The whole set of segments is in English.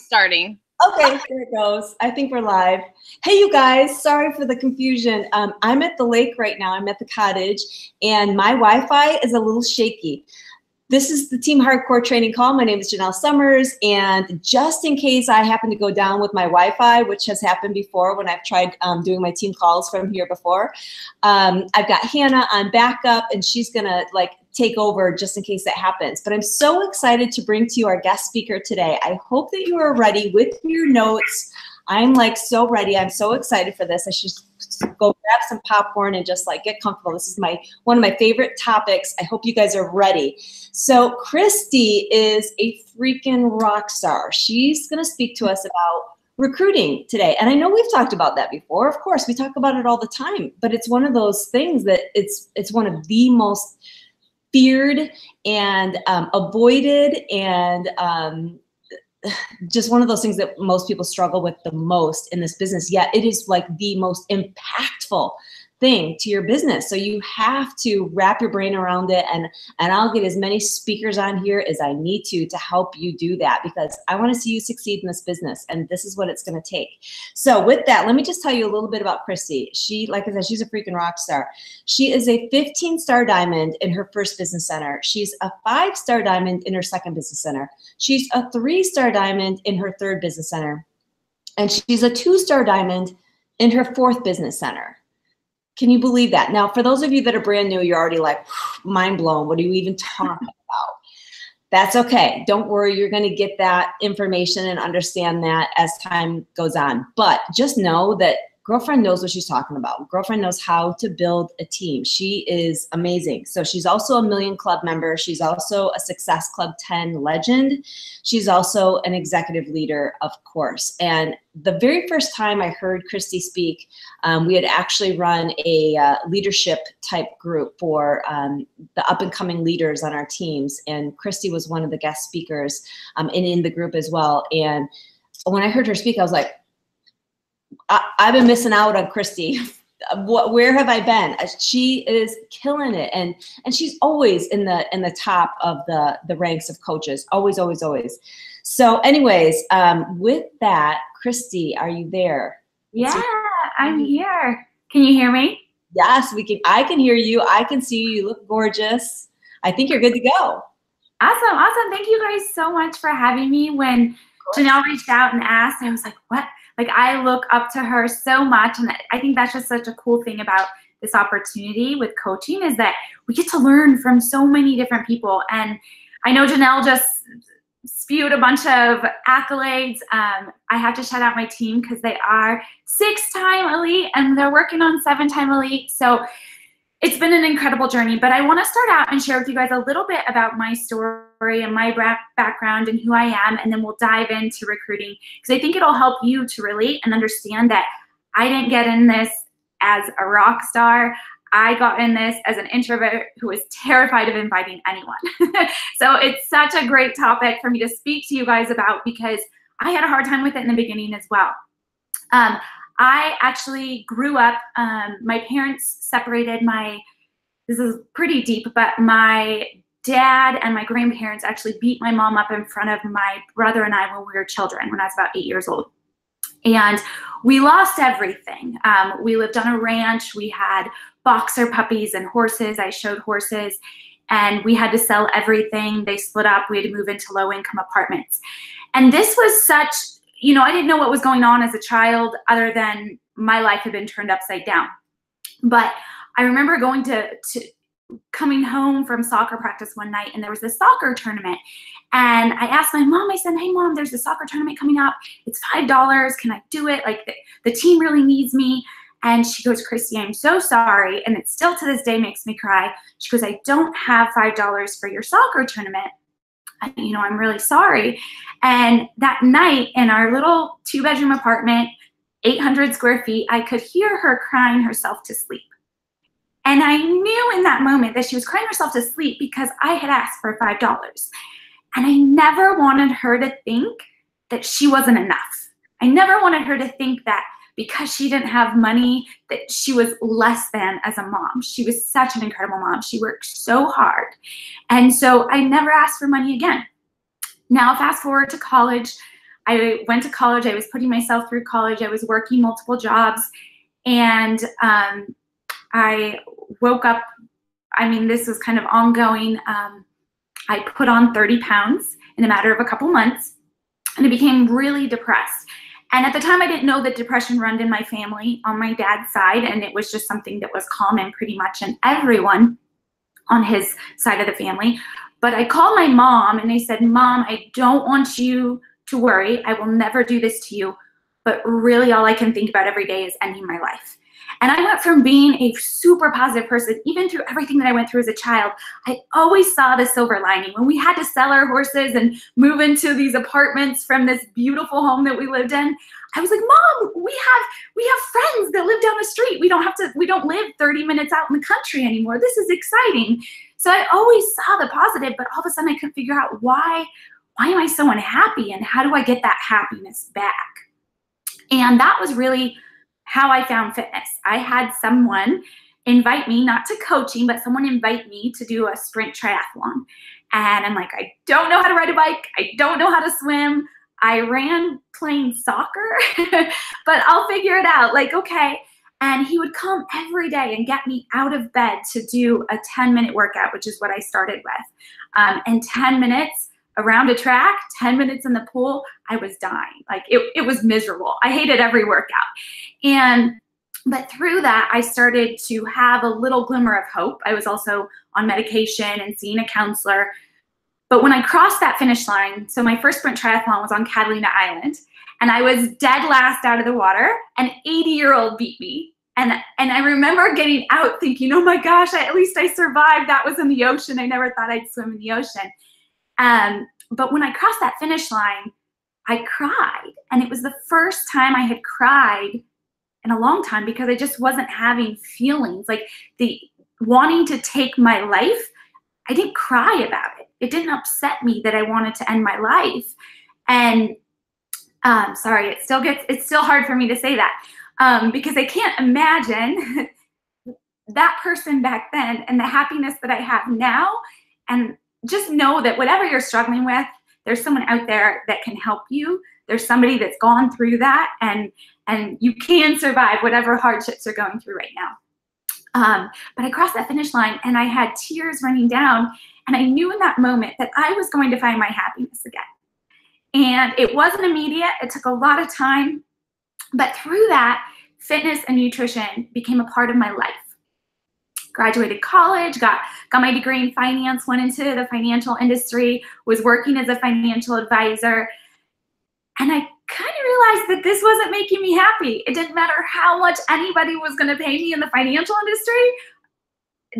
starting. Okay, there it goes. I think we're live. Hey, you guys, sorry for the confusion. I'm at the lake right now. I'm at the cottage, and my Wi-Fi is a little shaky. This is the Team Hardcore training call. My name is Janelle Summers, and just in case I happen to go down with my Wi-Fi, which has happened before when I've tried doing my team calls from here before, I've got Hannah on backup, and she's gonna take over just in case that happens. But I'm so excited to bring to you our guest speaker today. I hope that you are ready with your notes. I'm so ready. I'm so excited for this. I should go grab some popcorn and just get comfortable. This is one of my favorite topics. I hope you guys are ready. So Christy is a freaking rock star. She's gonna speak to us about recruiting today. And I know we've talked about that before. Of course, we talk about it all the time, but it's one of those things that it's one of the most feared and avoided, and just one of those things that most people struggle with the most in this business, yet it is the most impactful thing to your business. So you have to wrap your brain around it, and I'll get as many speakers on here as I need to help you do that, because I want to see you succeed in this business, and this is what it's going to take. So with that, let me just tell you a little bit about Christy. She, like I said, she's a freaking rock star. She is a 15-star diamond in her first business center. She's a 5-star diamond in her second business center. She's a 3-star diamond in her third business center. And she's a 2-star diamond in her fourth business center. Can you believe that? Now, for those of you that are brand new, you're already mind blown. What are you even talking about? That's okay. Don't worry. You're going to get that information and understand that as time goes on. But just know that Girlfriend knows what she's talking about. Girlfriend knows how to build a team. She is amazing. So she's also a Million Club member. She's also a Success Club 10 legend. She's also an executive leader, of course. And the very first time I heard Christy speak, we had actually run a leadership type group for the up and coming leaders on our teams. And Christy was one of the guest speakers and in the group as well. And when I heard her speak, I was like, I've been missing out on Christy. Where have I been? She is killing it, and she's always in the top of the ranks of coaches. Always, always, always. So, anyways, with that, Christy, are you there? Yeah, I'm here. Can you hear me? Yes, we can. I can hear you. I can see you. You look gorgeous. I think you're good to go. Awesome, awesome. Thank you guys so much for having me. When Janelle reached out and asked, I was like, what? I look up to her so much, and I think that's just such a cool thing about this opportunity with coaching, is that we get to learn from so many different people. And I know Janelle just spewed a bunch of accolades. I have to shout out my team because they are 6-time elite and they're working on 7-time elite. So it's been an incredible journey, but I want to start out and share with you guys a little bit about my story and my background and who I am, and then we'll dive into recruiting, because I think it'll help you to relate and understand that I didn't get in this as a rock star. I got in this as an introvert who was terrified of inviting anyone. So it's such a great topic for me to speak to you guys about, because I had a hard time with it in the beginning as well. I actually grew up, my parents separated. This is pretty deep, but my dad and my grandparents actually beat my mom up in front of my brother and I when we were children, when I was about 8 years old. And we lost everything. We lived on a ranch. We had boxer puppies and horses. I showed horses, and we had to sell everything. They split up. We had to move into low-income apartments. And this was such, I didn't know what was going on as a child, other than my life had been turned upside down. But I remember going coming home from soccer practice one night, and there was this soccer tournament. And I asked my mom, I said, hey mom, there's a soccer tournament coming up. It's $5. Can I do it? The team really needs me. And she goes, Christy, I'm so sorry. And it still to this day makes me cry. She goes, I don't have $5 for your soccer tournament. I'm really sorry. And that night in our little 2-bedroom apartment, 800 square feet, I could hear her crying herself to sleep. And I knew in that moment that she was crying herself to sleep because I had asked for $5. And I never wanted her to think that she wasn't enough. I never wanted her to think that because she didn't have money, that she was less than as a mom. She was such an incredible mom. She worked so hard. And so I never asked for money again. Now, fast forward to college, I went to college. I was putting myself through college. I was working multiple jobs. And I woke up, I mean, this was kind of ongoing. I put on 30 pounds in a matter of a couple months, and I became really depressed. And at the time, I didn't know that depression runned in my family on my dad's side, and it was just something that was common pretty much in everyone on his side of the family. But I called my mom and I said, Mom, I don't want you to worry. I will never do this to you. But really all I can think about every day is ending my life. And I went from being a super positive person, even through everything that I went through as a child, I always saw the silver lining. When we had to sell our horses and move into these apartments from this beautiful home that we lived in, I was like, Mom, we have friends that live down the street. We don't live 30 minutes out in the country anymore. This is exciting. So I always saw the positive, but all of a sudden I couldn't figure out why am I so unhappy, and how do I get that happiness back? And that was really how I found fitness. I had someone invite me, not to coaching, but someone invite me to do a sprint triathlon. And I'm like, I don't know how to ride a bike. I don't know how to swim. I ran playing soccer, but I'll figure it out. Like, okay. And he would come every day and get me out of bed to do a 10-minute workout, which is what I started with. And 10 minutes around a track, 10 minutes in the pool, I was dying. Like it was miserable. I hated every workout. But through that, I started to have a little glimmer of hope. I was also on medication and seeing a counselor. But when I crossed that finish line, so my first sprint triathlon was on Catalina Island, and I was dead last out of the water. An 80-year-old beat me. And I remember getting out thinking, oh my gosh, at least I survived. That was in the ocean. I never thought I'd swim in the ocean. But when I crossed that finish line, I cried. And it was the first time I had cried in a long time, because I just wasn't having feelings. Like the wanting to take my life, I didn't cry about it. It didn't upset me that I wanted to end my life. And sorry, it's still hard for me to say that, because I can't imagine that person back then and the happiness that I have now. And just know that whatever you're struggling with, there's someone out there that can help you. There's somebody that's gone through that, and you can survive whatever hardships you're going through right now. But I crossed that finish line and I had tears running down, and I knew in that moment that I was going to find my happiness again. And it wasn't immediate. It took a lot of time. But through that, fitness and nutrition became a part of my life. Graduated college, got my degree in finance, went into the financial industry, was working as a financial advisor. And I kind of realized that this wasn't making me happy. It didn't matter how much anybody was going to pay me in the financial industry.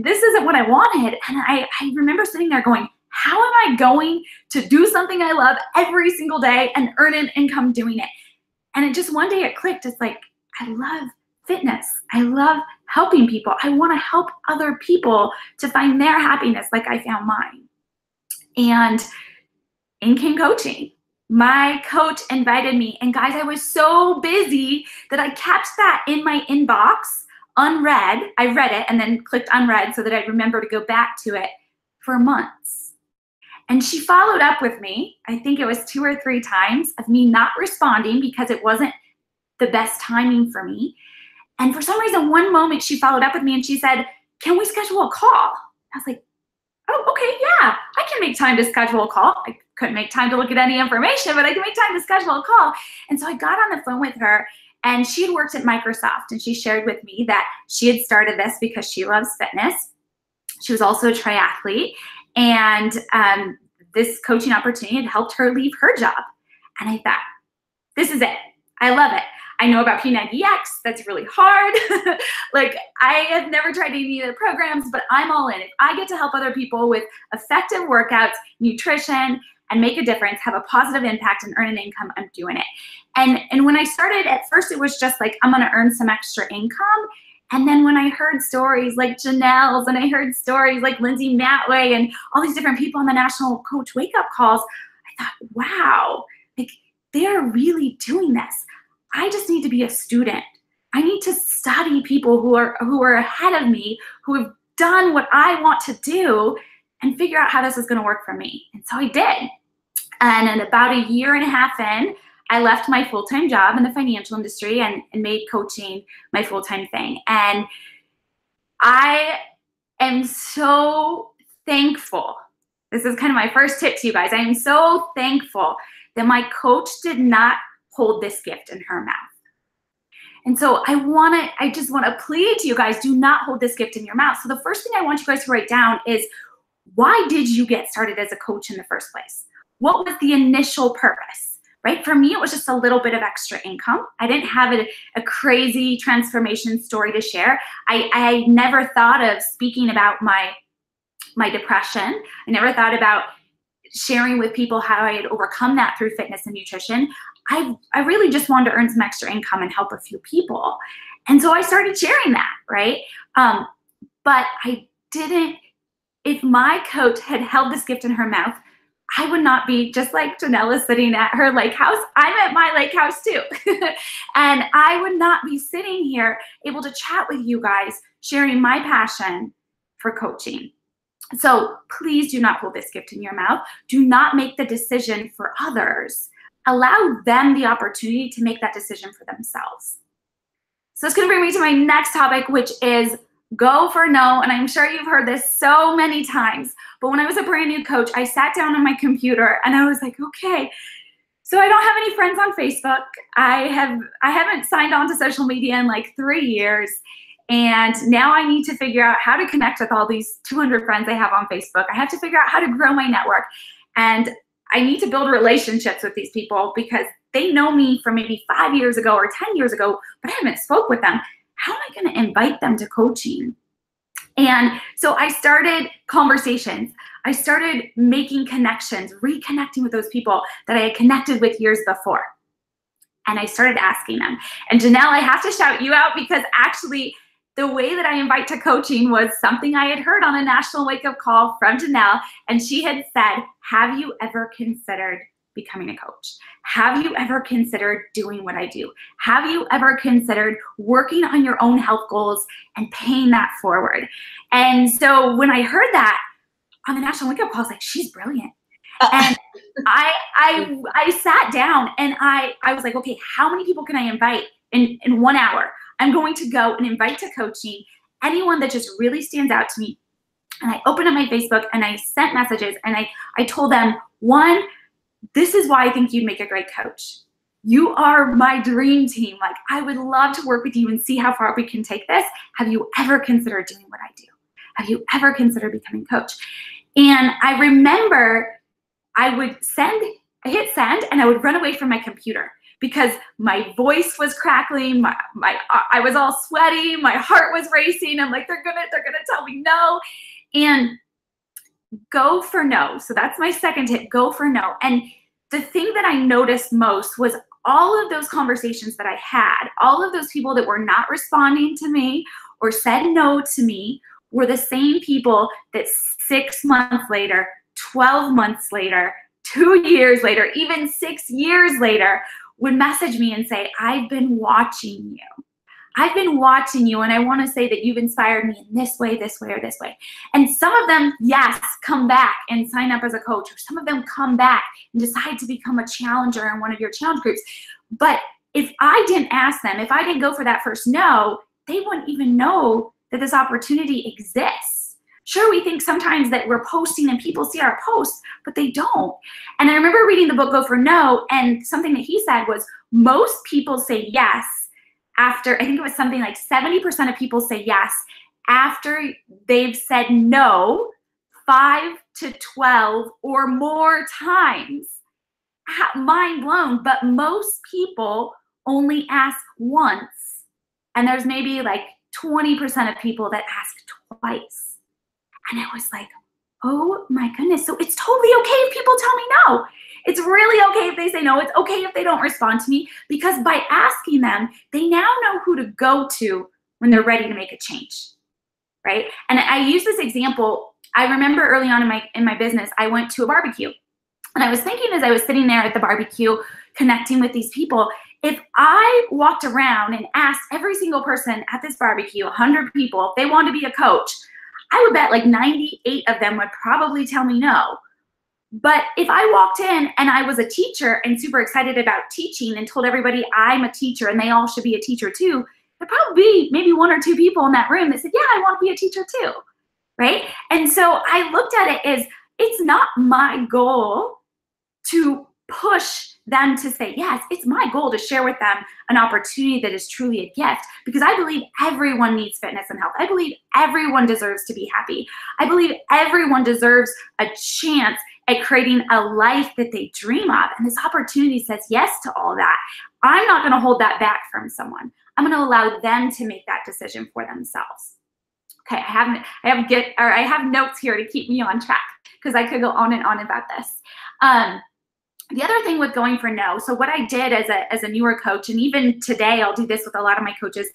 This isn't what I wanted. And I remember sitting there going, how am I going to do something I love every single day and earn an income doing it? And it just one day it clicked. It's like, I love fitness. I love helping people. I want to help other people to find their happiness like I found mine. And in came coaching. My coach invited me, and guys, I was so busy that I kept that in my inbox unread. I read it and then clicked unread so that I'd remember to go back to it for months. And she followed up with me, I think it was 2 or 3 times, of me not responding because it wasn't the best timing for me. And for some reason, one moment she followed up with me and she said, can we schedule a call? I was like, oh, okay, yeah, I can make time to schedule a call. I couldn't make time to look at any information, but I can make time to schedule a call. And so I got on the phone with her, and she had worked at Microsoft, and she shared with me that she had started this because she loves fitness. She was also a triathlete, and this coaching opportunity had helped her leave her job. And I thought, this is it. I love it. I know about P90X. That's really hard. Like, I have never tried any of the programs, but I'm all in. If I get to help other people with effective workouts, nutrition, and make a difference, have a positive impact, and earn an income, I'm doing it. And when I started, at first it was just like, I'm going to earn some extra income. And then when I heard stories like Janelle's, and I heard stories like Lindsay Matway and all these different people on the National Coach Wake Up Calls, I thought, wow, like, they're really doing this. I just need to be a student. I need to study people who are ahead of me, who have done what I want to do, and figure out how this is going to work for me. And so I did. And in about 1.5 years in, I left my full-time job in the financial industry and made coaching my full-time thing. And I am so thankful. This is kind of my first tip to you guys. I am so thankful that my coach did not hold this gift in her mouth. And so I just want to plead to you guys, do not hold this gift in your mouth. So the first thing I want you guys to write down is, why did you get started as a coach in the first place? What was the initial purpose, right? For me, it was just a little bit of extra income. I didn't have a crazy transformation story to share. I never thought of speaking about my depression. I never thought about sharing with people how I had overcome that through fitness and nutrition. I really just wanted to earn some extra income and help a few people. And so I started sharing that, right? But I didn't, if my coach had held this gift in her mouth, I would not be, just like Janelle is sitting at her lake house, I'm at my lake house too. And I would not be sitting here able to chat with you guys, sharing my passion for coaching. So please do not hold this gift in your mouth. Do not make the decision for others. Allow them the opportunity to make that decision for themselves. So it's going to bring me to my next topic, which is go for no. And I'm sure you've heard this so many times, but when I was a brand new coach, I sat down on my computer and I was like, okay, so I don't have any friends on Facebook. I haven't signed on to social media in like 3 years. And now I need to figure out how to connect with all these 200 friends I have on Facebook. I have to figure out how to grow my network. And I need to build relationships with these people because they know me from maybe 5 years ago or 10 years ago, but I haven't spoke with them. How am I going to invite them to coaching? And so I started conversations. I started making connections, reconnecting with those people that I had connected with years before. And I started asking them. And Janelle, I have to shout you out because actually the way that I invite to coaching was something I had heard on a national wake-up call from Janelle. And she had said, have you ever considered becoming a coach? Have you ever considered doing what I do? Have you ever considered working on your own health goals and paying that forward? And so when I heard that on the national wake-up call, I was like, she's brilliant. And I sat down and I was like, okay, how many people can I invite in 1 hour? I'm going to go and invite to coaching anyone that just really stands out to me. And I opened up my Facebook and I sent messages and I told them, one, this is why I think you'd make a great coach. You are my dream team. Like, I would love to work with you and see how far we can take this. Have you ever considered doing what I do? Have you ever considered becoming a coach? And I remember I would hit send and I would run away from my computer because my voice was crackling, I was all sweaty, my heart was racing. I'm like, they're gonna tell me no. And go for no. So that's my second tip, go for no. And the thing that I noticed most was all of those conversations that I had, all of those people that were not responding to me or said no to me were the same people that 6 months later, 12 months later, 2 years later, even 6 years later, would message me and say, I've been watching you. I've been watching you, and I want to say that you've inspired me in this way, or this way. And some of them, yes, come back and sign up as a coach, or some of them come back and decide to become a challenger in one of your challenge groups. But if I didn't ask them, if I didn't go for that first no, they wouldn't even know that this opportunity exists. Sure, we think sometimes that we're posting and people see our posts, but they don't. And I remember reading the book Go for No, and something that he said was most people say yes after, I think it was something like 70% of people say yes after they've said no 5 to 12 or more times. Mind blown, but most people only ask once. And there's maybe like 20% of people that ask twice. And I was like, oh my goodness. So it's totally okay if people tell me no. It's really okay if they say no. It's okay if they don't respond to me, because by asking them, they now know who to go to when they're ready to make a change, right? And I use this example. I remember early on in my business, I went to a barbecue. And I was thinking as I was sitting there at the barbecue, connecting with these people, if I walked around and asked every single person at this barbecue, 100 people, if they wanted to be a coach, I would bet like 98 of them would probably tell me no. But if I walked in and I was a teacher and super excited about teaching and told everybody I'm a teacher and they all should be a teacher too, there'd probably be maybe 1 or 2 people in that room that said, yeah, I want to be a teacher too, right? And so I looked at it as, it's not my goal to push them to say yes. It's my goal to share with them an opportunity that is truly a gift, because I believe everyone needs fitness and health. I believe everyone deserves to be happy. I believe everyone deserves a chance at creating a life that they dream of. And this opportunity says yes to all that. I'm not going to hold that back from someone. I'm going to allow them to make that decision for themselves. Okay, I have notes here to keep me on track, because I could go on and on about this. The other thing with going for no, so what I did as a newer coach, and even today I'll do this with a lot of my coaches,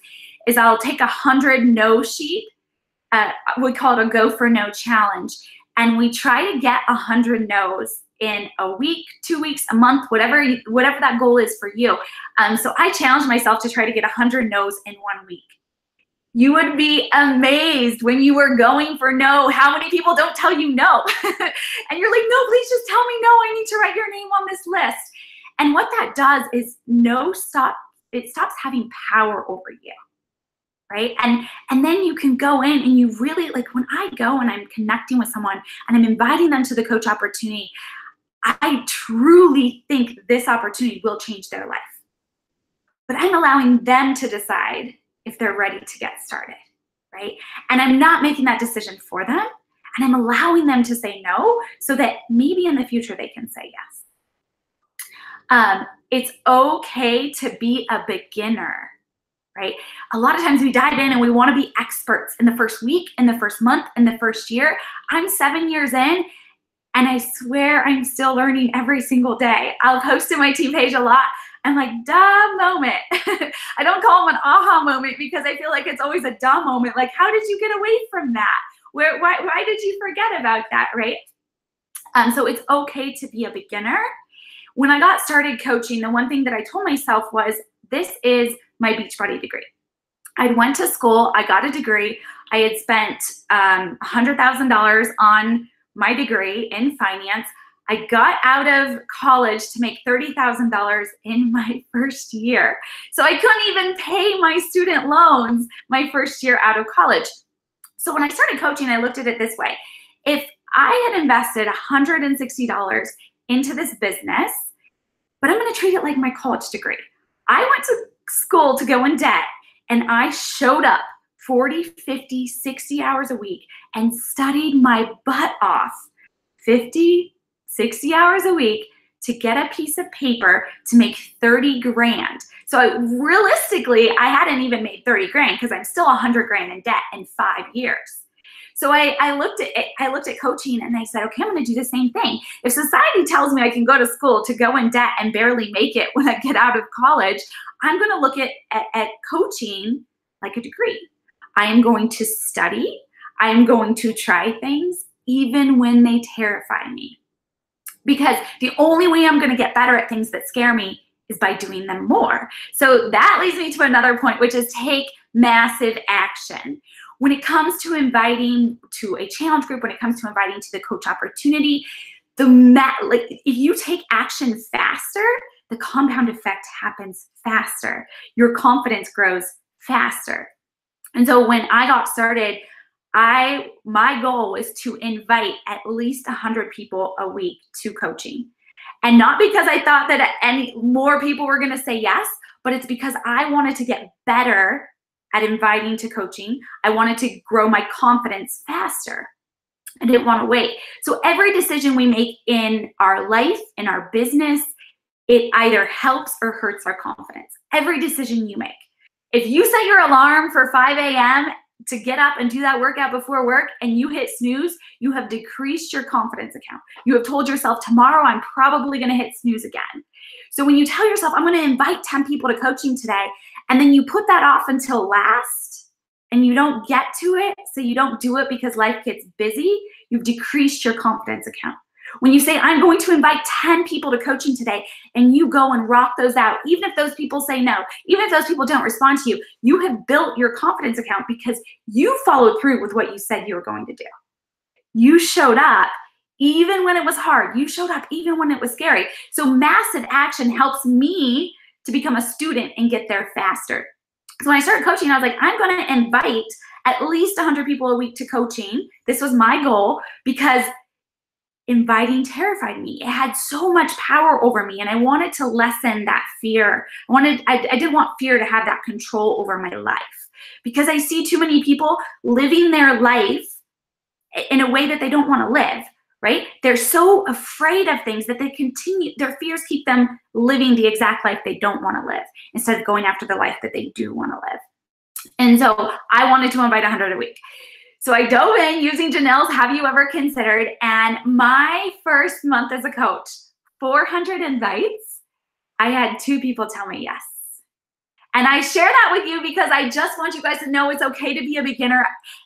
is I'll take 100 no sheet. We call it a go for no challenge. And we try to get 100 no's in a week, 2 weeks, a month, whatever that goal is for you. So I challenged myself to try to get 100 no's in 1 week. You would be amazed when you were going for no, how many people don't tell you no. And you're like, no, please just tell me no. I need to write your name on this list. And what that does is it stops having power over you, right? And then you can go in and you really, like when I go and I'm connecting with someone and I'm inviting them to the coach opportunity, I truly think this opportunity will change their life. But I'm allowing them to decide if they're ready to get started, right? And I'm not making that decision for them, and I'm allowing them to say no so that maybe in the future they can say yes. It's okay to be a beginner, right? A lot of times we dive in and we want to be experts in the first week, in the first month, in the first year. I'm 7 years in, and I swear I'm still learning every single day. I'll post to my team page a lot. I'm like, duh moment. I don't call them an aha moment because I feel like it's always a duh moment. Like, how did you get away from that? Why did you forget about that, right? So it's okay to be a beginner. When I got started coaching, the one thing that I told myself was, this is my Beachbody degree. I went to school, I got a degree. I had spent $100,000 on my degree in finance. I got out of college to make $30,000 in my first year. So I couldn't even pay my student loans my first year out of college. So when I started coaching, I looked at it this way. If I had invested $160 into this business, but I'm going to treat it like my college degree. I went to school to go in debt, and I showed up 40, 50, 60 hours a week and studied my butt off 50, 60 hours a week to get a piece of paper to make 30 grand. So realistically, I hadn't even made 30 grand because I'm still 100 grand in debt in 5 years. So I looked at coaching and I said, okay, I'm going to do the same thing. If society tells me I can go to school to go in debt and barely make it when I get out of college, I'm going to look at coaching like a degree. I am going to study. I am going to try things even when they terrify me. Because the only way I'm going to get better at things that scare me is by doing them more. So that leads me to another point, which is take massive action. When it comes to inviting to a challenge group, when it comes to inviting to the coach opportunity, if you take action faster, the compound effect happens faster. Your confidence grows faster. And so when I got started, my goal was to invite at least 100 people a week to coaching. And not because I thought that any more people were going to say yes, but it's because I wanted to get better at inviting to coaching. I wanted to grow my confidence faster. I didn't want to wait. So every decision we make in our life, in our business, it either helps or hurts our confidence. Every decision you make. If you set your alarm for 5 a.m. to get up and do that workout before work and you hit snooze, you have decreased your confidence account. You have told yourself, tomorrow I'm probably going to hit snooze again. So when you tell yourself, I'm going to invite 10 people to coaching today, and then you put that off until last and you don't get to it, so you don't do it because life gets busy, you've decreased your confidence account. When you say, I'm going to invite 10 people to coaching today, and you go and rock those out, even if those people say no, even if those people don't respond to you, you have built your confidence account because you followed through with what you said you were going to do. You showed up even when it was hard. You showed up even when it was scary. So massive action helps me to become a student and get there faster. So when I started coaching, I was like, I'm going to invite at least 100 people a week to coaching. This was my goal because inviting terrified me. It had so much power over me, and I wanted to lessen that fear. I didn't want fear to have that control over my life, because I see too many people living their life in a way that they don't want to live, right? They're so afraid of things that their fears keep them living the exact life they don't want to live instead of going after the life that they do want to live. And so I wanted to invite 100 a week. So I dove in using Janelle's Have You Ever Considered? And my first month as a coach, 400 invites, I had 2 people tell me yes. And I share that with you because I just want you guys to know it's okay to be a beginner.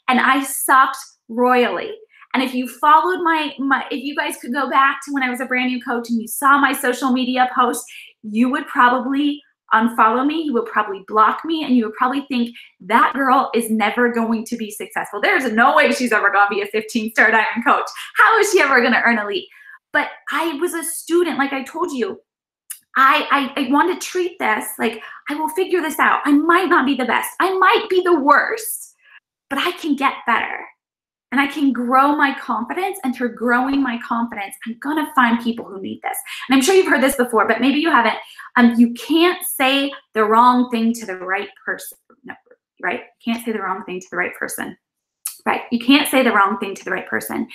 And I sucked royally. And if you followed if you guys could go back to when I was a brand new coach and you saw my social media posts, you would probably unfollow me, you would probably block me, and you would probably think that girl is never going to be successful. There's no way she's ever going to be a 15-star diamond coach. How is she ever going to earn elite? But I was a student, like I told you. I want to treat this like I will figure this out. I might not be the best. I might be the worst, but I can get better. And I can grow my confidence, and through growing my confidence, I'm going to find people who need this. And I'm sure you've heard this before, but maybe you haven't. You can't say the wrong thing to the right person. No, right? You can't say the wrong thing to the right person. Right? You can't say the wrong thing to the right person.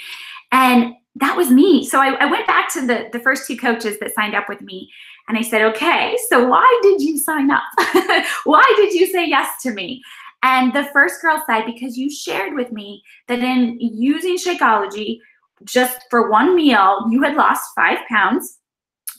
And that was me. So I went back to the first 2 coaches that signed up with me, and I said, okay, so why did you sign up? Why did you say yes to me? And the first girl said, because you shared with me that in using Shakeology, just for one meal, you had lost 5 pounds,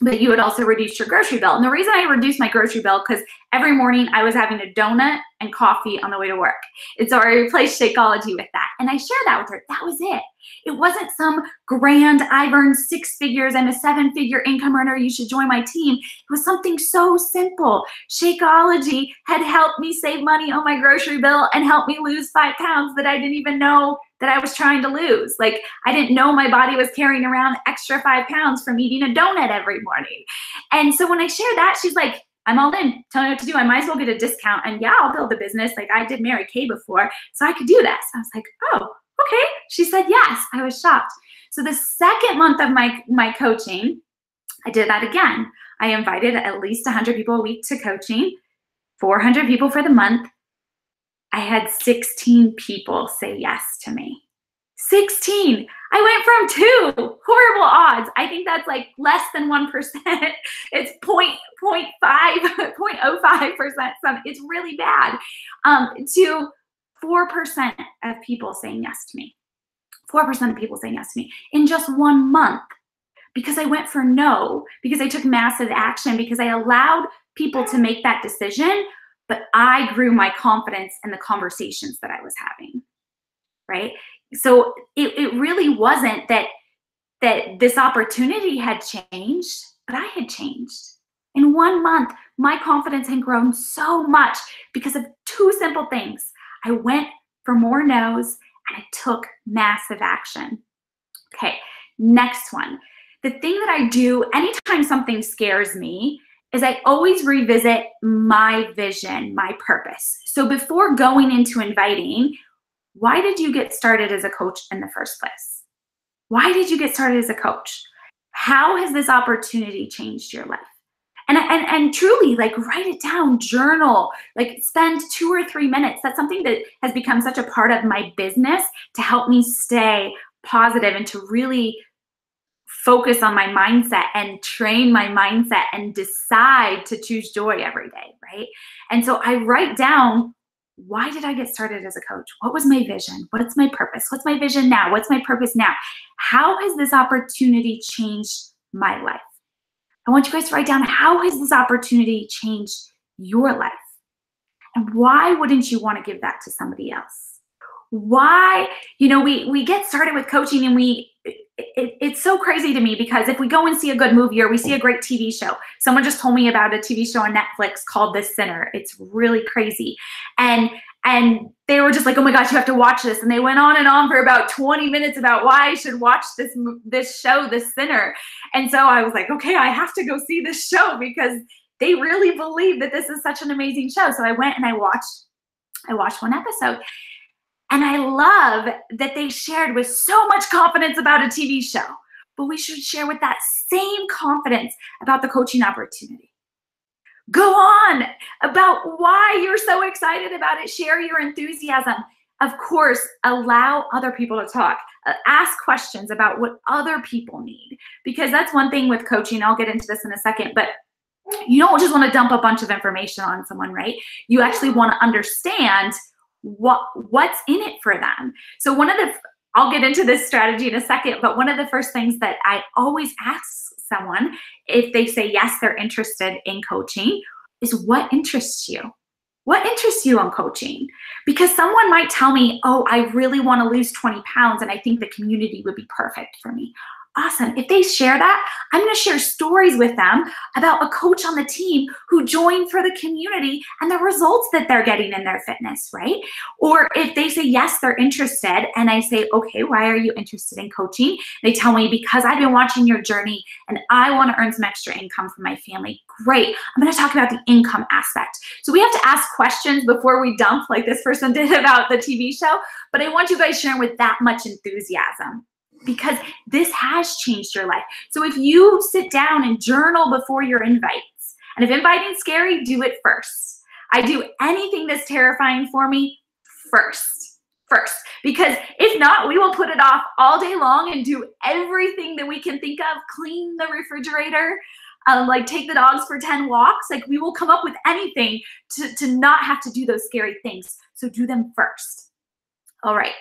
but you had also reduced your grocery bill. And the reason I reduced my grocery bill, because every morning I was having a donut and coffee on the way to work. And so I replaced Shakeology with that. And I shared that with her. That was it. It wasn't some grand, I've earned 6 figures, I'm a 7-figure income earner, you should join my team. It was something so simple. Shakeology had helped me save money on my grocery bill and helped me lose 5 pounds that I didn't even know that I was trying to lose. Like, I didn't know my body was carrying around extra 5 pounds from eating a donut every morning. And so when I shared that, she's like, I'm all in. Tell me what to do. I might as well get a discount. And yeah, I'll build a business. Like, I did Mary Kay before, so I could do this. I was like, oh, okay. She said yes. I was shocked. So the second month of my coaching, I did that again. I invited at least 100 people a week to coaching, 400 people for the month. I had 16 people say yes to me. 16. I went from 2, horrible odds. I think that's like less than 1%. It's 0.05%. It's really bad. To 4% of people saying yes to me. 4% of people saying yes to me in just 1 month, because I went for no, because I took massive action, because I allowed people to make that decision, but I grew my confidence in the conversations that I was having, right? So it really wasn't that this opportunity had changed, but I had changed. In 1 month, my confidence had grown so much because of 2 simple things. I went for more no's, and I took massive action. Okay, next one. The thing that I do anytime something scares me is I always revisit my vision, my purpose. So before going into inviting, why did you get started as a coach in the first place? Why did you get started as a coach? How has this opportunity changed your life? And truly, like, write it down, journal, like, spend 2 or 3 minutes. That's something that has become such a part of my business to help me stay positive and to really focus on my mindset and train my mindset and decide to choose joy every day, right? And so I write down, why did I get started as a coach? What was my vision? What's my purpose? What's my vision now? What's my purpose now? How has this opportunity changed my life? I want you guys to write down, how has this opportunity changed your life? And why wouldn't you want to give that to somebody else? Why, we get started with coaching, and it's so crazy to me, because if we go and see a good movie or we see a great TV show, someone just told me about a TV show on Netflix called The Sinner. It's really crazy. And And they were just like, oh my gosh, you have to watch this. And they went on and on for about 20 minutes about why I should watch this show, The Sinner. And so I was like, okay, I have to go see this show because they really believe that this is such an amazing show. So I went and I watched one episode. And I love that they shared with so much confidence about a TV show, but we should share with that same confidence about the coaching opportunity. Go on about why you're so excited about it. Share your enthusiasm. Of course, allow other people to talk. Ask questions about what other people need, because that's one thing with coaching. I'll get into this in a second, but you don't just want to dump a bunch of information on someone, right? You actually want to understand what's in it for them. So I'll get into this strategy in a second, but one of the first things that I always ask someone, if they say yes, they're interested in coaching, is what interests you? What interests you in coaching? Because someone might tell me, oh, I really want to lose 20 pounds and I think the community would be perfect for me. Awesome. If they share that, I'm going to share stories with them about a coach on the team who joined for the community and the results that they're getting in their fitness, right? Or if they say, yes, they're interested, and I say, okay, why are you interested in coaching? They tell me, because I've been watching your journey and I want to earn some extra income for my family. Great. I'm going to talk about the income aspect. So we have to ask questions before we dump like this person did about the TV show, but I want you guys sharing with that much enthusiasm, because this has changed your life. So if you sit down and journal before your invites, and if inviting's scary, do it first. I do anything that's terrifying for me first, because if not, we will put it off all day long and do everything that we can think of, clean the refrigerator, like take the dogs for 10 walks. Like we will come up with anything to not have to do those scary things. So do them first. All right.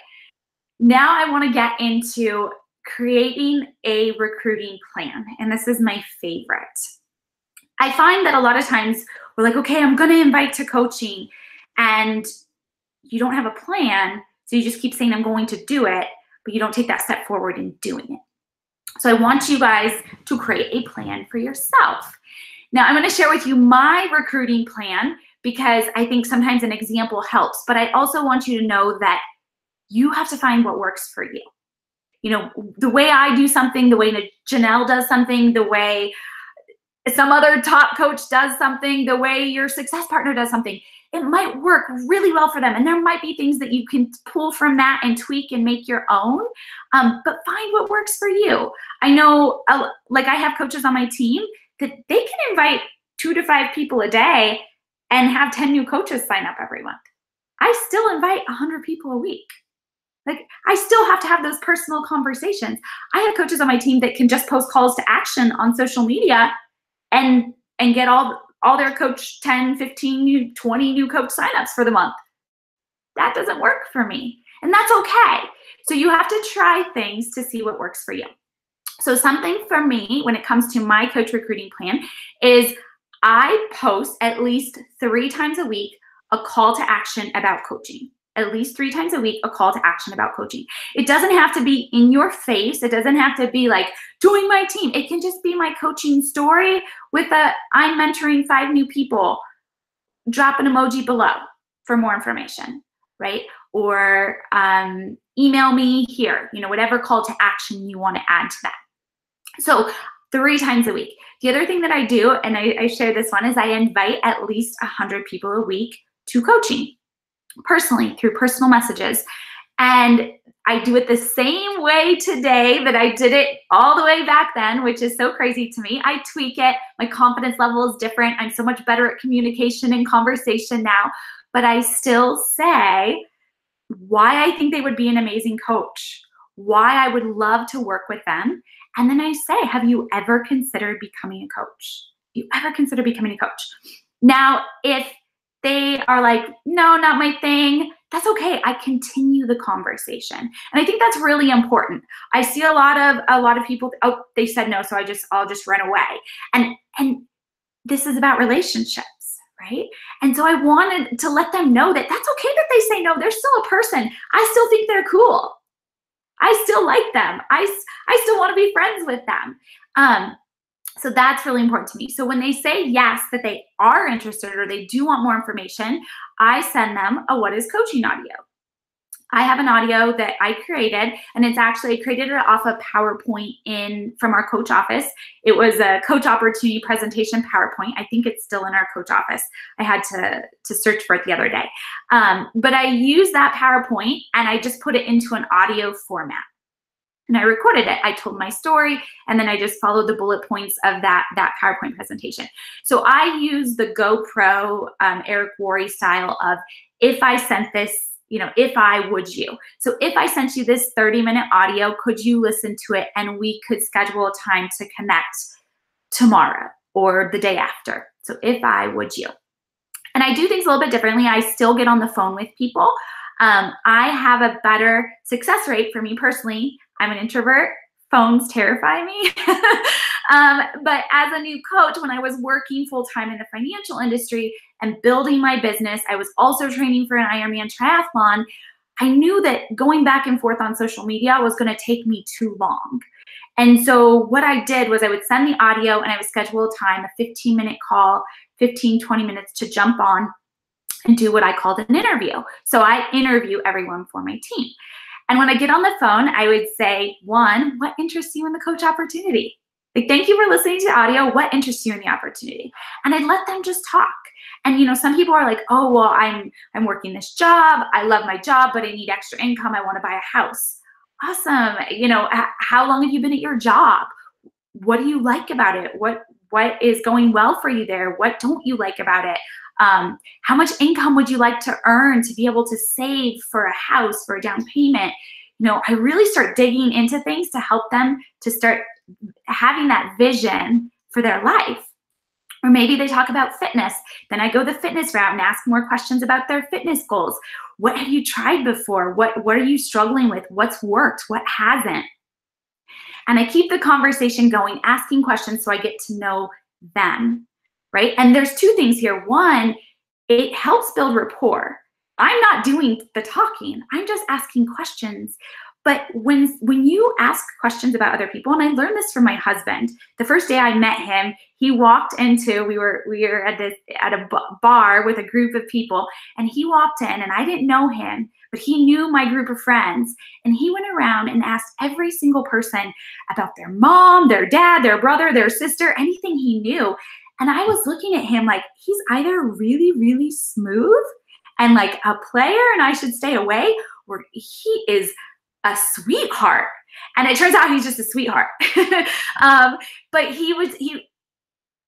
Now I want to get into creating a recruiting plan. And this is my favorite. I find that a lot of times we're like, okay, I'm going to invite to coaching, and you don't have a plan. So you just keep saying, I'm going to do it, but you don't take that step forward in doing it. So I want you guys to create a plan for yourself. Now I'm going to share with you my recruiting plan, because I think sometimes an example helps, but I also want you to know that you have to find what works for you. You know, the way I do something, the way Janelle does something, the way some other top coach does something, the way your success partner does something, it might work really well for them. And there might be things that you can pull from that and tweak and make your own, but find what works for you. I know, like I have coaches on my team that they can invite 2 to 5 people a day and have 10 new coaches sign up every month. I still invite 100 people a week. Like I still have to have those personal conversations. I have coaches on my team that can just post calls to action on social media and get all their coach 10, 15, 20 new coach signups for the month. That doesn't work for me. And that's okay. So you have to try things to see what works for you. So something for me when it comes to my coach recruiting plan is I post at least 3 times a week a call to action about coaching. At least 3 times a week, a call to action about coaching. It doesn't have to be in your face. It doesn't have to be like, join my team. It can just be my coaching story with I'm mentoring 5 new people. Drop an emoji below for more information, right? Or email me here, whatever call to action you want to add to that. So 3 times a week. The other thing that I do, and I share this one, is I invite at least 100 people a week to coaching. Personally, through personal messages. And I do it the same way today that I did it all the way back then, which is so crazy to me. I tweak it. My confidence level is different. I'm so much better at communication and conversation now, but I still say why I think they would be an amazing coach, why I would love to work with them. And then I say, have you ever considered becoming a coach? You ever consider becoming a coach? Now, if they are like, no, not my thing, that's okay. I continue the conversation. And I think that's really important. I see a lot of people, oh, they said no, so I'll just run away. And this is about relationships, right? And so I wanted to let them know that that's okay that they say no. They're still a person. I still think they're cool. I still like them. I still want to be friends with them. So that's really important to me. So when they say yes, that they are interested or they do want more information, I send them a What is Coaching audio. I have an audio that I created, and it's actually, I created it off a PowerPoint from our coach office. It was a coach opportunity presentation PowerPoint. I think it's still in our coach office. I had to search for it the other day. But I used that PowerPoint and I just put it into an audio format. And I recorded it. I told my story, and then I just followed the bullet points of that PowerPoint presentation. So I use the GoPro Eric Worre style of, if I sent this, if I would you. So if I sent you this 30-minute audio, could you listen to it and we could schedule a time to connect tomorrow or the day after? So if I would you. And I do things a little bit differently. I still get on the phone with people. I have a better success rate for me personally. I'm an introvert. Phones terrify me. But as a new coach, when I was working full-time in the financial industry and building my business, I was also training for an Ironman triathlon. I knew that going back and forth on social media was going to take me too long. And so what I did was I would send the audio and I would schedule a time, a 15-minute call, 15, 20 minutes to jump on and do what I called an interview. So I interview everyone for my team. And when I get on the phone, I would say, one, what interests you in the coach opportunity? Like, thank you for listening to the audio. What interests you in the opportunity? And I'd let them just talk. And, some people are like, oh, well, I'm working this job. I love my job, but I need extra income. I want to buy a house. Awesome. How long have you been at your job? What do you like about it? What is going well for you there? What don't you like about it? How much income would you like to earn to be able to save for a house, for a down payment? I really start digging into things to help them to start having that vision for their life. Or maybe they talk about fitness. Then I go the fitness route and ask more questions about their fitness goals. What have you tried before? What are you struggling with? What's worked? What hasn't? And I keep the conversation going, asking questions so I get to know them, right? And there's two things here. One, it helps build rapport. I'm not doing the talking. I'm just asking questions. But when you ask questions about other people, and I learned this from my husband, the first day I met him, he walked into, we were at a bar with a group of people, and he walked in, and I didn't know him, but he knew my group of friends, and he went around and asked every single person about their mom, their dad, their brother, their sister, anything he knew. And I was looking at him like, he's either really, really smooth and like a player and I should stay away, or he is a sweetheart. And it turns out he's just a sweetheart. But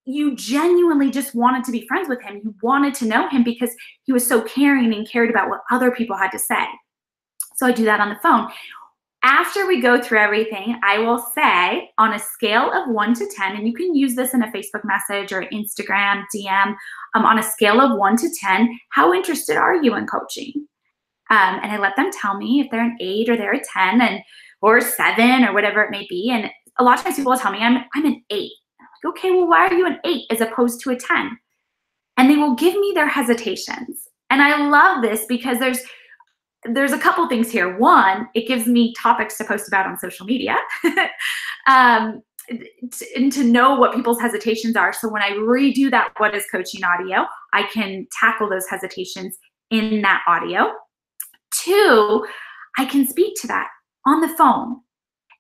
you genuinely just wanted to be friends with him. You wanted to know him because he was so caring and cared about what other people had to say. So I do that on the phone. After we go through everything, I will say on a scale of 1 to 10, and you can use this in a Facebook message or Instagram DM, on a scale of 1 to 10, how interested are you in coaching? And I let them tell me if they're an 8 or they're a 10 or 7 or whatever it may be. And a lot of times people will tell me I'm an 8. I'm like, okay, well, why are you an 8 as opposed to a 10? And they will give me their hesitations. And I love this because there's a couple things here. One, it gives me topics to post about on social media and to know what people's hesitations are. So when I redo that What is Coaching audio, I can tackle those hesitations in that audio. 2, I can speak to that on the phone.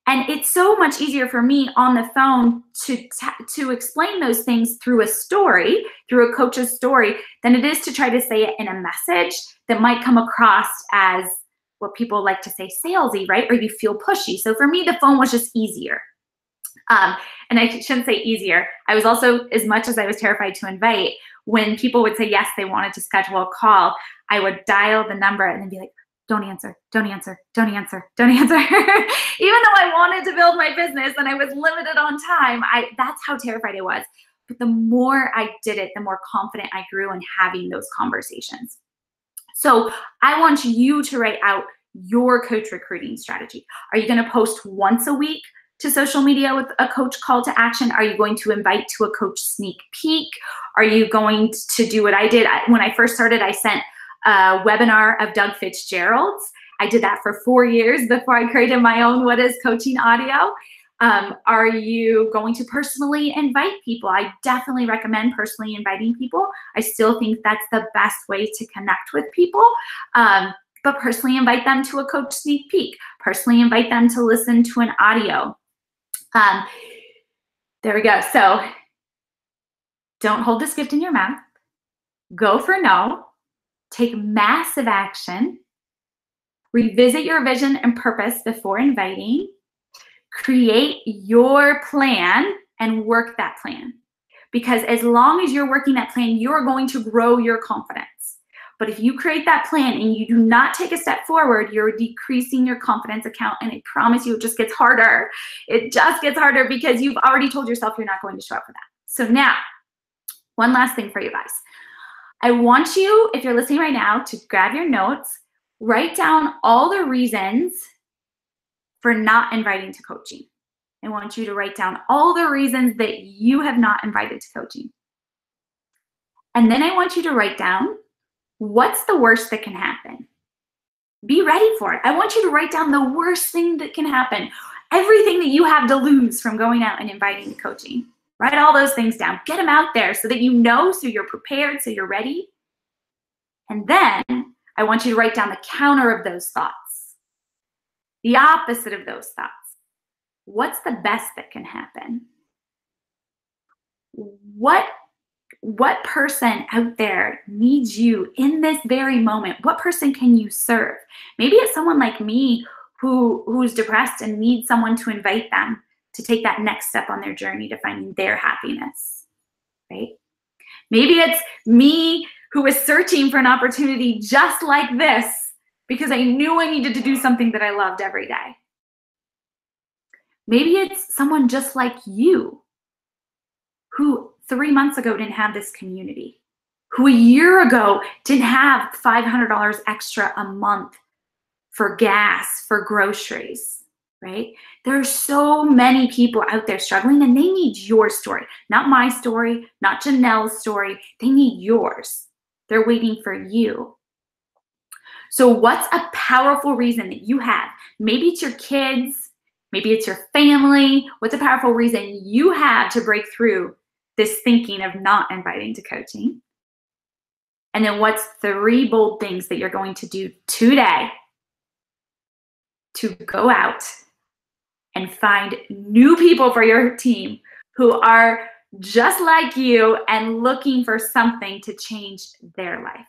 And it's so much easier for me on the phone to explain those things through a story, through a coach's story, than it is to try to say it in a message that might come across as what people like to say salesy, right? Or you feel pushy. So for me, the phone was just easier. And I shouldn't say easier. I was also, as much as I was terrified to invite, when people would say yes, they wanted to schedule a call, I would dial the number and then be like, don't answer, don't answer, don't answer, don't answer. Even though I wanted to build my business and I was limited on time, that's how terrified I was. But the more I did it, the more confident I grew in having those conversations. So I want you to write out your coach recruiting strategy. Are you going to post once a week to social media with a coach call to action? Are you going to invite to a coach sneak peek? Are you going to do what I did? When I first started, I sent a webinar of Doug Fitzgerald's. I did that for 4 years before I created my own What is Coaching audio. Are you going to personally invite people? I definitely recommend personally inviting people. I still think that's the best way to connect with people. But personally invite them to a coach sneak peek. Personally invite them to listen to an audio. There we go. So don't hold this gift in your mouth. Go for no. Take massive action. Revisit your vision and purpose before inviting. Create your plan and work that plan. Because as long as you're working that plan, you're going to grow your confidence. But if you create that plan and you do not take a step forward, you're decreasing your confidence account. And I promise you, it just gets harder. It just gets harder because you've already told yourself you're not going to show up for that. So now, one last thing for you guys. I want you, if you're listening right now, to grab your notes, write down all the reasons for not inviting to coaching. I want you to write down all the reasons that you have not invited to coaching. And then I want you to write down, what's the worst that can happen? Be ready for it. I want you to write down the worst thing that can happen. Everything that you have to lose from going out and inviting to coaching. Write all those things down. Get them out there so that you know, so you're prepared, so you're ready. And then I want you to write down the counter of those thoughts. The opposite of those thoughts. What's the best that can happen? What person out there needs you in this very moment? What person can you serve? Maybe it's someone like me who's depressed and needs someone to invite them to take that next step on their journey to finding their happiness, right? Maybe it's me who is searching for an opportunity just like this because I knew I needed to do something that I loved every day. Maybe it's someone just like you who 3 months ago didn't have this community, who a year ago didn't have $500 extra a month for gas, for groceries, right? There are so many people out there struggling and they need your story, not my story, not Janelle's story. They need yours. They're waiting for you. So what's a powerful reason that you have? Maybe it's your kids, maybe it's your family. What's a powerful reason you have to break through this thinking of not inviting to coaching? And then what's 3 bold things that you're going to do today to go out and find new people for your team who are just like you and looking for something to change their life?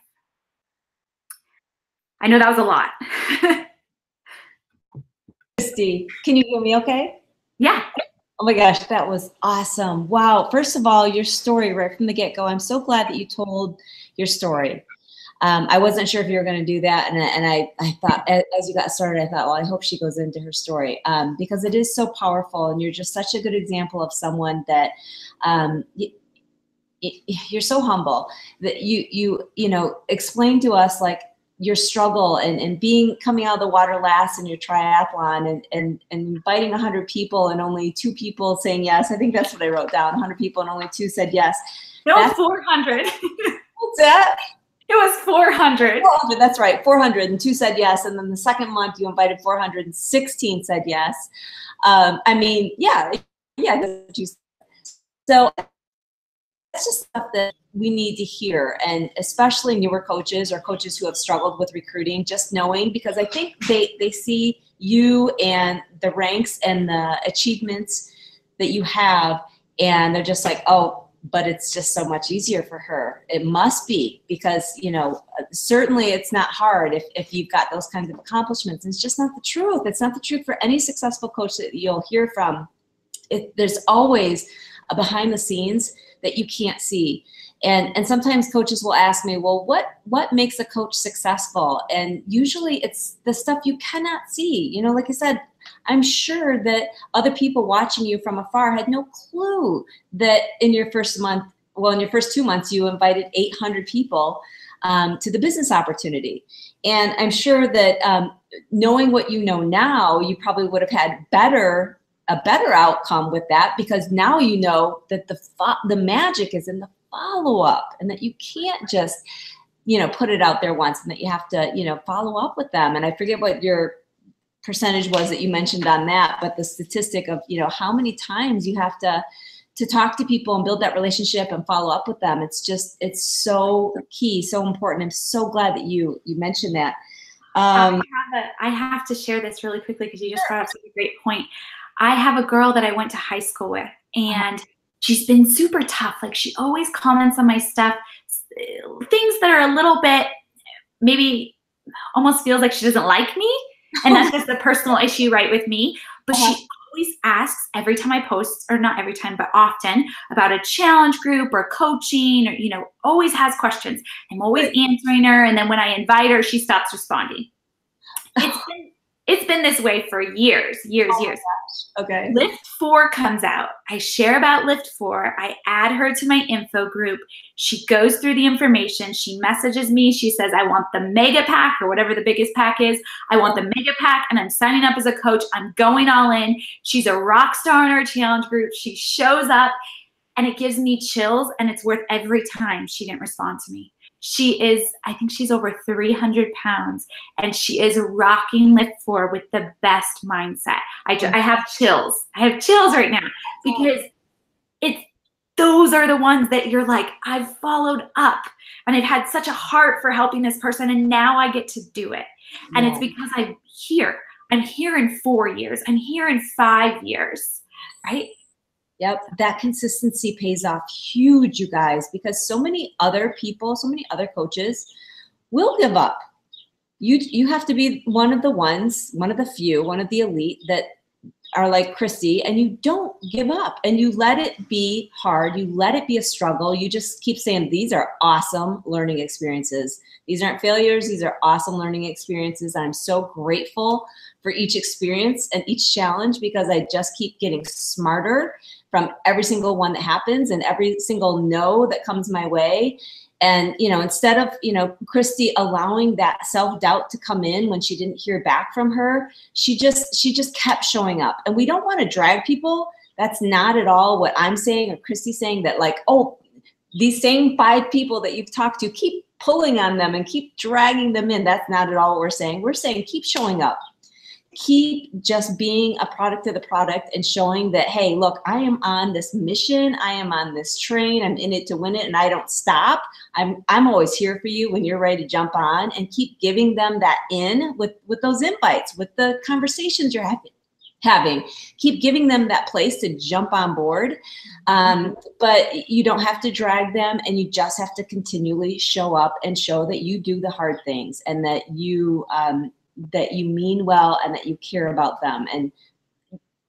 I know that was a lot. Christy, can you hear me okay? Yeah. Oh my gosh, that was awesome. Wow. First of all, your story right from the get-go, I'm so glad that you told your story. I wasn't sure if you were going to do that. And I thought, as you got started, I thought, well, I hope she goes into her story because it is so powerful. And you're just such a good example of someone that you're so humble that you know, explain to us like your struggle and coming out of the water last in your triathlon and inviting 100 people and only 2 people saying yes. I think that's what I wrote down. 100 people and only 2 said yes. No, that's 400. What's that? It was 400. 400, that's right. 400 and 2 said yes. And then the second month you invited 416 said yes. I mean, yeah. So it's just stuff that we need to hear, and especially newer coaches or coaches who have struggled with recruiting, just knowing, because I think they see you and the ranks and the achievements that you have, and they're just like, oh, but it's just so much easier for her. It must be, because, you know, certainly it's not hard if you've got those kinds of accomplishments. It's just not the truth. It's not the truth for any successful coach that you'll hear from. There's always a behind the scenes that you can't see. And sometimes coaches will ask me, well, what makes a coach successful? And usually it's the stuff you cannot see. You know, like I said, I'm sure that other people watching you from afar had no clue that in your first month, well, in your first 2 months, you invited 800 people to the business opportunity. And I'm sure that knowing what you know now, you probably would have had a better outcome with that, because now you know that the magic is in the follow-up, and that you can't just, you know, put it out there once, and that you have to, you know, follow up with them. And I forget what your percentage was that you mentioned on that, but the statistic of, you know, how many times you have to talk to people and build that relationship and follow up with them. It's just, it's so key, so important. I'm so glad that you mentioned that. I have to share this really quickly because you just brought up such a great point. I have a girl that I went to high school with, and she's been super tough. Like, she always comments on my stuff, things that are a little bit, maybe almost feels like she doesn't like me. And that's just a personal issue, right, with me. But she always asks every time I post, or not every time, but often, about a challenge group or coaching, or, you know, always has questions. I'm always answering her. And then when I invite her, she stops responding. It's been this way for years. Okay. Lift 4 comes out. I share about Lift 4. I add her to my info group. She goes through the information. She messages me. She says, I want the mega pack, or whatever the biggest pack is. I want the mega pack, and I'm signing up as a coach. I'm going all in. She's a rock star in our challenge group. She shows up, and it gives me chills, and it's worth every time she didn't respond to me. She is, I think she's over 300 pounds, and she is rocking Lift 4 with the best mindset. I have chills. I have chills right now, because those are the ones that you're like, I've followed up, and I've had such a heart for helping this person, and now I get to do it. And it's because I'm here. I'm here in 4 years. I'm here in 5 years, right? Yep, that consistency pays off huge, you guys, because so many other people, so many other coaches will give up. You have to be one of the ones, one of the few, one of the elite that are like Christy, and you don't give up, and you let it be hard. You let it be a struggle. You just keep saying, these are awesome learning experiences. These aren't failures. These are awesome learning experiences. I'm so grateful for each experience and each challenge, because I just keep getting smarter from every single one that happens and every single no that comes my way. And, you know, instead of, you know, Christy allowing that self-doubt to come in when she didn't hear back from her, she just kept showing up. And we don't want to drag people. That's not at all what I'm saying or Christy's saying, that like, oh, these same 5 people that you've talked to, keep pulling on them and keep dragging them in. That's not at all what we're saying. We're saying keep showing up. Keep just being a product of the product and showing that, hey, look, I am on this mission. I am on this train. I'm in it to win it, and I don't stop. I'm always here for you when you're ready to jump on, and keep giving them that in with those invites, with the conversations you're having. Keep giving them that place to jump on board. But you don't have to drag them, and you just have to continually show up and show that you do the hard things, and that you mean well, and that you care about them. And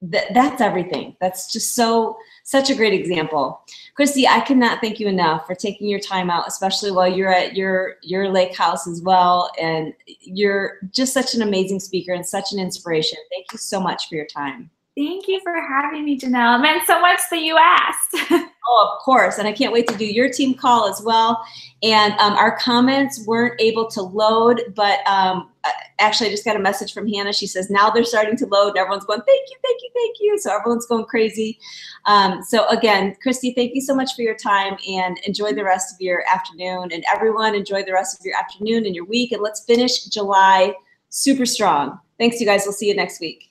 that's everything. That's just such a great example. Christy, I cannot thank you enough for taking your time out, especially while you're at your lake house as well. And you're just such an amazing speaker and such an inspiration. Thank you so much for your time. Thank you for having me, Janelle. It meant so much that you asked. Oh, of course. And I can't wait to do your team call as well. And our comments weren't able to load, but actually I just got a message from Hannah. She says, now they're starting to load, and everyone's going, thank you, thank you, thank you. So everyone's going crazy. So again, Christy, thank you so much for your time, and enjoy the rest of your afternoon. And everyone, enjoy the rest of your afternoon and your week. And let's finish July super strong. Thanks, you guys. We'll see you next week.